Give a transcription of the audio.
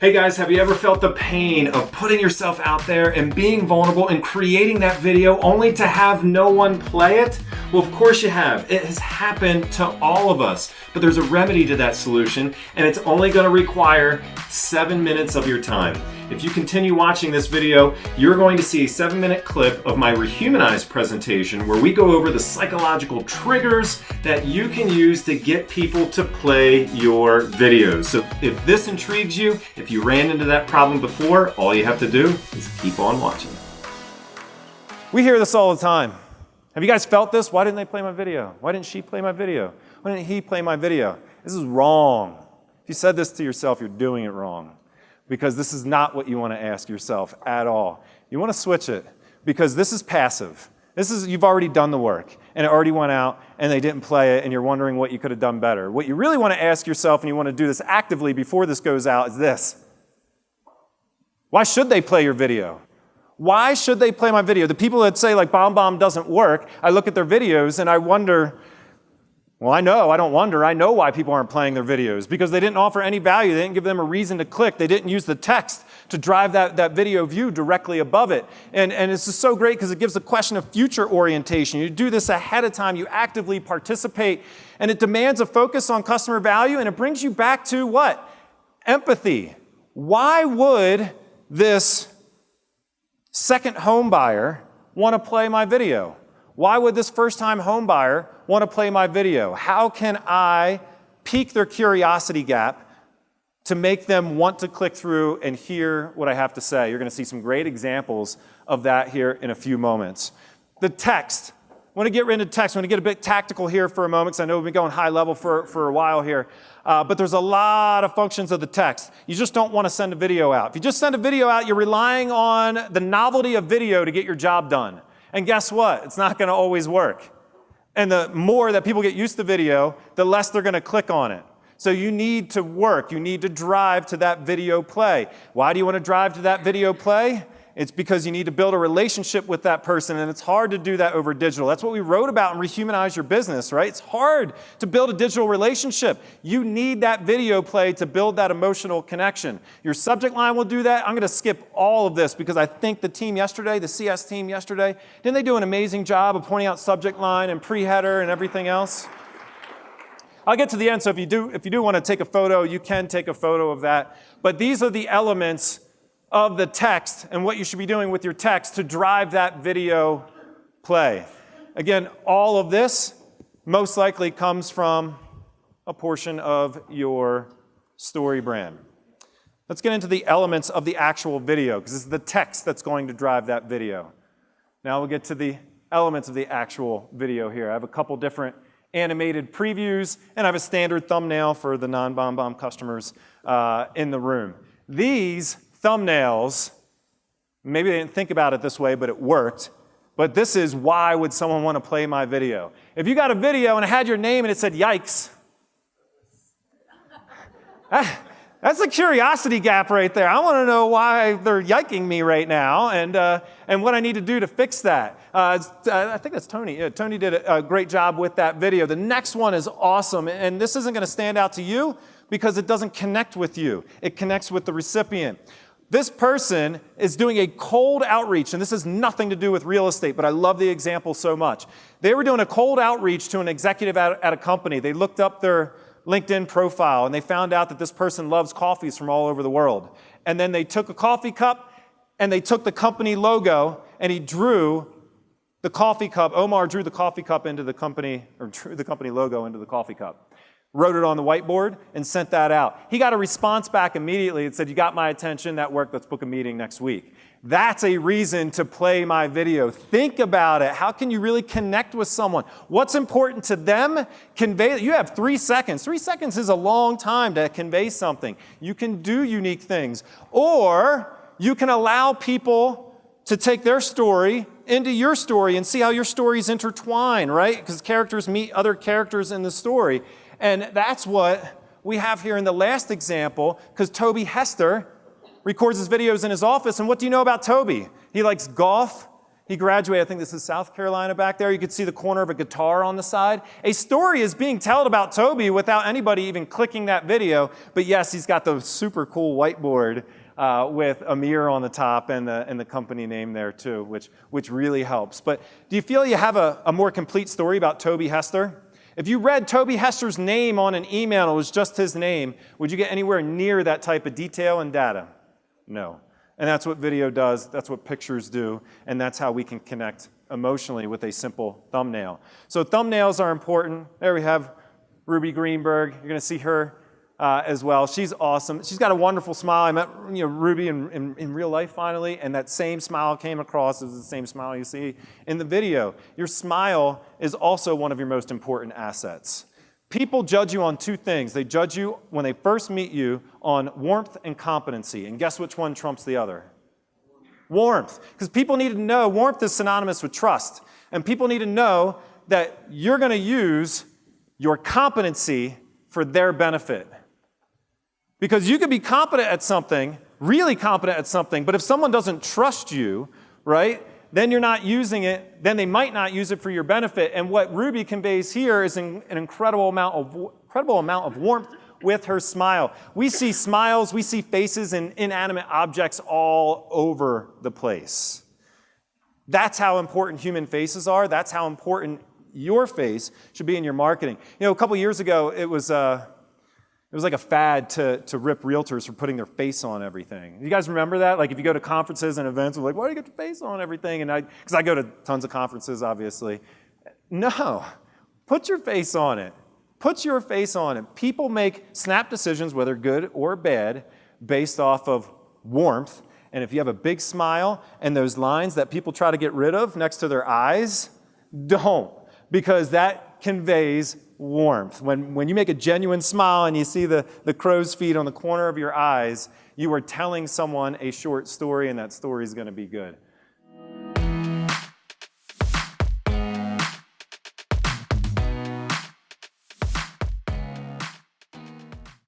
Hey guys, have you ever felt the pain of putting yourself out there and being vulnerable and creating that video only to have no one play it? Well, of course you have. It has happened to all of us, but there's a remedy to that solution, and it's only going to require 7 minutes of your time. If you continue watching this video, you're going to see a 7-minute clip of my Rehumanized presentation where we go over the psychological triggers that you can use to get people to play your videos. So if this intrigues you, if you ran into that problem before, all you have to do is keep on watching. We hear this all the time. Have you guys felt this? Why didn't they play my video? Why didn't she play my video? Why didn't he play my video? This is wrong. If you said this to yourself, you're doing it wrong. Because this is not what you want to ask yourself at all. You want to switch it, because this is passive. You've already done the work, and it already went out, and they didn't play it, and you're wondering what you could have done better. What you really want to ask yourself, and you want to do this actively before this goes out, is this. Why should they play your video? Why should they play my video? The people that say, like, BombBomb doesn't work, I look at their videos, and I wonder, well, I know why people aren't playing their videos, because they didn't offer any value. They didn't give them a reason to click. They didn't use the text to drive that video view directly above it. And it's just so great because it gives a question of future orientation. You do this ahead of time. You actively participate. And it demands a focus on customer value, and it brings you back to what? Empathy. Why would this second home buyer want to play my video? Why would this first-time home buyer want to play my video? How can I pique their curiosity gap to make them want to click through and hear what I have to say? You're going to see some great examples of that here in a few moments. The text. I want to get into text. I want to get a bit tactical here for a moment, because I know we've been going high level for a while here. But there's a lot of functions of the text. You just don't want to send a video out. If you just send a video out, you're relying on the novelty of video to get your job done. And guess what? It's not going to always work. And the more that people get used to video, the less they're going to click on it. So you need to work. You need to drive to that video play. Why do you want to drive to that video play? It's because you need to build a relationship with that person, and it's hard to do that over digital. That's what we wrote about in Rehumanize Your Business, right? It's hard to build a digital relationship. You need that video play to build that emotional connection. Your subject line will do that. I'm going to skip all of this because I think the team yesterday, the CS team yesterday, didn't they do an amazing job of pointing out subject line and pre-header and everything else? I'll get to the end, so if you do want to take a photo, you can take a photo of that. But these are the elements of the text and what you should be doing with your text to drive that video play. Again, all of this most likely comes from a portion of your story brand. Let's get into the elements of the actual video, because this is the text that's going to drive that video. Now we'll get to the elements of the actual video here. I have a couple different animated previews, and I have a standard thumbnail for the non-BombBomb customers in the room. These thumbnails, maybe they didn't think about it this way, but it worked. But this is why would someone want to play my video. If you got a video and it had your name and it said, yikes, that's a curiosity gap right there. I want to know why they're yiking me right now and what I need to do to fix that. I think that's Tony. Yeah, Tony did a great job with that video. The next one is awesome, and this isn't going to stand out to you because it doesn't connect with you. It connects with the recipient. This person is doing a cold outreach, and this has nothing to do with real estate, but I love the example so much. They were doing a cold outreach to an executive at a company. They looked up their LinkedIn profile, and they found out that this person loves coffees from all over the world. And then they took a coffee cup, and they took the company logo, and he drew the coffee cup. Omar drew the coffee cup into the company, or drew the company logo into the coffee cup. Wrote it on the whiteboard and sent that out. He got a response back immediately that said, you got my attention, that worked, let's book a meeting next week. That's a reason to play my video. Think about it. How can you really connect with someone? What's important to them? Convey. You have 3 seconds. 3 seconds is a long time to convey something. You can do unique things. Or you can allow people to take their story into your story and see how your stories intertwine, right? Because characters meet other characters in the story. And that's what we have here in the last example, because Toby Hester records his videos in his office. And what do you know about Toby? He likes golf. He graduated, I think this is South Carolina back there. You could see the corner of a guitar on the side. A story is being told about Toby without anybody even clicking that video. But yes, he's got the super cool whiteboard with Amir on the top and the company name there too, which really helps. But do you feel you have a more complete story about Toby Hester? If you read Toby Hester's name on an email and it was just his name, would you get anywhere near that type of detail and data? No. And that's what video does, that's what pictures do, and that's how we can connect emotionally with a simple thumbnail. So thumbnails are important. There we have Ruby Greenberg. You're going to see her as well. She's awesome. She's got a wonderful smile. I met Ruby in real life finally, and that same smile came across as the same smile you see in the video. Your smile is also one of your most important assets. People judge you on two things. They judge you when they first meet you on warmth and competency. And guess which one trumps the other? Warmth. Because people need to know warmth is synonymous with trust. And people need to know that you're going to use your competency for their benefit. Because you can be competent at something, really competent at something, but if someone doesn't trust you, right, then you're not using it, then they might not use it for your benefit. And what Ruby conveys here is an incredible amount of warmth with her smile. We see smiles, we see faces and inanimate objects all over the place. That's how important human faces are. That's how important your face should be in your marketing. You know, a couple years ago, it was like a fad to rip realtors for putting their face on everything. You guys remember that? Like if you go to conferences and events, we're like, why do you get your face on everything? And because I go to tons of conferences, obviously. No, put your face on it. Put your face on it. People make snap decisions, whether good or bad, based off of warmth. And if you have a big smile and those lines that people try to get rid of next to their eyes, don't, because that conveys warmth. When you make a genuine smile and you see the crow's feet on the corner of your eyes, you are telling someone a short story, and that story is going to be good.